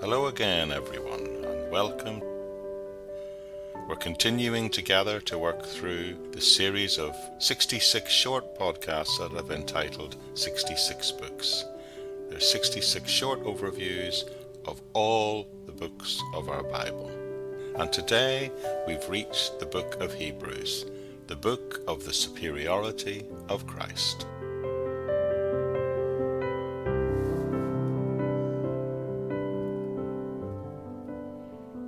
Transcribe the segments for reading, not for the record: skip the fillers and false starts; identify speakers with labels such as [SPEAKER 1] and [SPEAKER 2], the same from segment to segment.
[SPEAKER 1] Hello again, everyone, and welcome. We're continuing together to work through the series of 66 short podcasts that I've entitled 66 Books. There's 66 short overviews of all the books of our Bible. And today we've reached the book of Hebrews, the book of the superiority of Christ.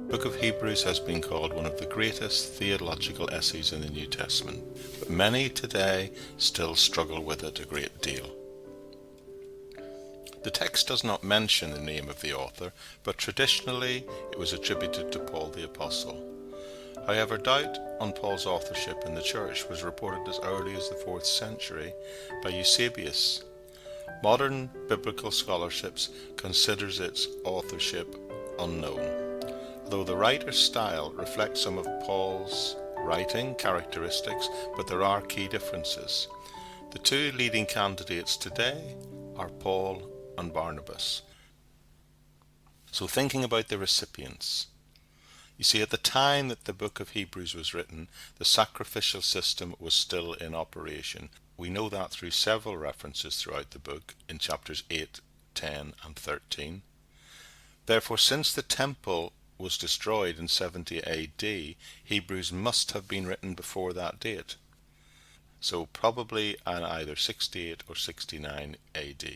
[SPEAKER 1] The book of Hebrews has been called one of the greatest theological essays in the New Testament, but many today still struggle with it a great deal. The text does not mention the name of the author, but traditionally it was attributed to Paul the Apostle. However, doubt on Paul's authorship in the church was reported as early as the 4th century by Eusebius. Modern biblical scholarship considers its authorship unknown, though the writer's style reflects some of Paul's writing characteristics, but there are key differences. The two leading candidates today are Paul and Barnabas. So thinking about the recipients, you see, at the time that the book of Hebrews was written, the sacrificial system was still in operation. We know that through several references throughout the book in chapters 8, 10 and 13. Therefore, since the temple was destroyed in 70 AD, Hebrews must have been written before that date. So probably in either 68 or 69 AD.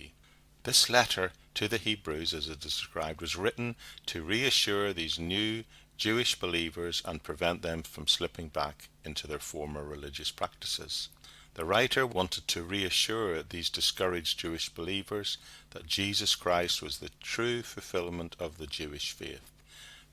[SPEAKER 1] This letter to the Hebrews, as it is described, was written to reassure these new Jewish believers and prevent them from slipping back into their former religious practices. The writer wanted to reassure these discouraged Jewish believers that Jesus Christ was the true fulfillment of the Jewish faith.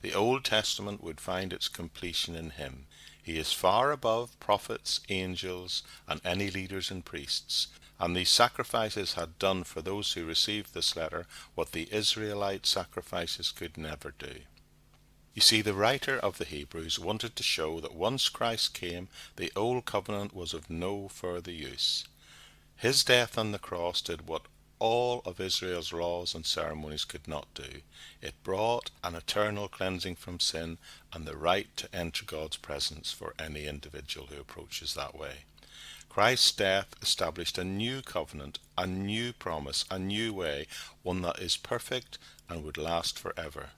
[SPEAKER 1] The Old Testament would find its completion in him. He is far above prophets, angels, and any leaders and priests, and these sacrifices had done for those who received this letter what the Israelite sacrifices could never do. You see, the writer of the Hebrews wanted to show that once Christ came, the Old Covenant was of no further use. His death on the cross did what all of Israel's laws and ceremonies could not do. It brought an eternal cleansing from sin and the right to enter God's presence for any individual who approaches that way. Christ's death established a new covenant, a new promise, a new way, one that is perfect and would last forever.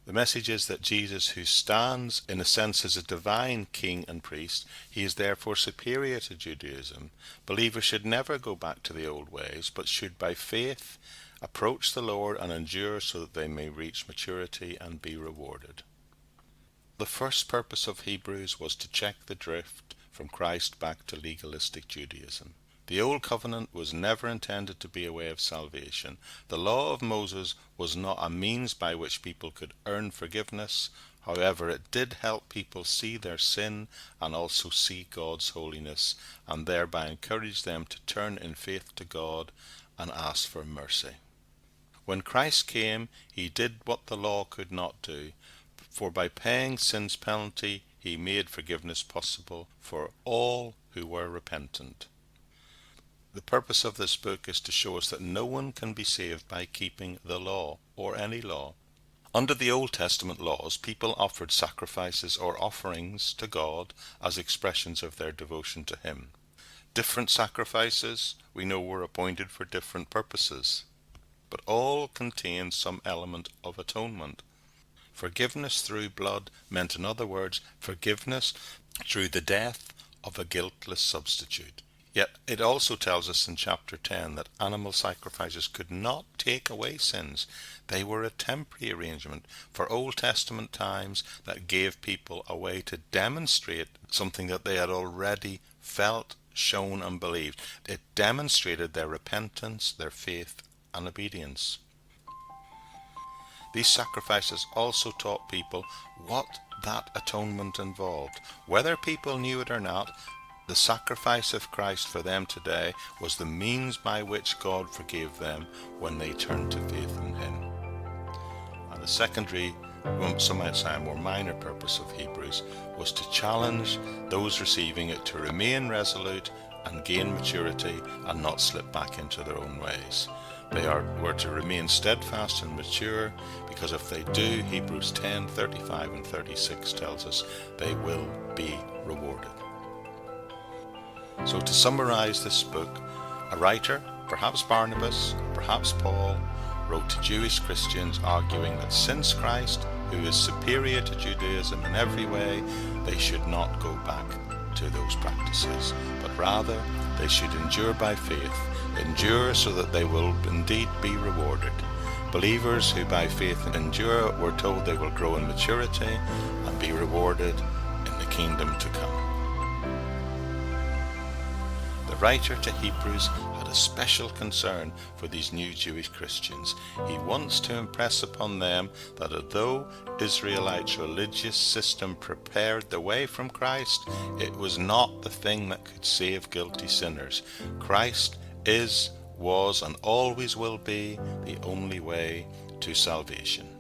[SPEAKER 1] The message is that Jesus, who stands in a sense as a divine king and priest, he is therefore superior to Judaism. Believers should never go back to the old ways, but should by faith approach the Lord and endure so that they may reach maturity and be rewarded. The first purpose of Hebrews was to check the drift from Christ back to legalistic Judaism. The Old Covenant was never intended to be a way of salvation. The law of Moses was not a means by which people could earn forgiveness. However, it did help people see their sin and also see God's holiness, and thereby encourage them to turn in faith to God and ask for mercy. When Christ came, he did what the law could not do, for by paying sin's penalty, he made forgiveness possible for all who were repentant. The purpose of this book is to show us that no one can be saved by keeping the law, or any law. Under the Old Testament laws, people offered sacrifices or offerings to God as expressions of their devotion to him. Different sacrifices, we know, were appointed for different purposes, but all contained some element of atonement. Forgiveness through blood meant, in other words, forgiveness through the death of a guiltless substitute. Yet it also tells us in chapter 10 that animal sacrifices could not take away sins. They were a temporary arrangement for Old Testament times that gave people a way to demonstrate something that they had already felt, shown and believed. It demonstrated their repentance, their faith and obedience. These sacrifices also taught people what that atonement involved. Whether people knew it or not, the sacrifice of Christ for them today was the means by which God forgave them when they turned to faith in him. And the secondary, some might say a more minor purpose of Hebrews, was to challenge those receiving it to remain resolute and gain maturity and not slip back into their own ways. They were to remain steadfast and mature, because if they do, Hebrews 10:35 and 36 tells us, they will be rewarded. So to summarize this book, a writer, perhaps Barnabas, perhaps Paul, wrote to Jewish Christians arguing that since Christ, who is superior to Judaism in every way, they should not go back to those practices, but rather they should endure by faith, endure so that they will indeed be rewarded. Believers who by faith endure, we're told they will grow in maturity and be rewarded in the kingdom to come. The writer to Hebrews had a special concern for these new Jewish Christians. He wants to impress upon them that although Israelites' religious system prepared the way from Christ, it was not the thing that could save guilty sinners. Christ is, was, and always will be the only way to salvation.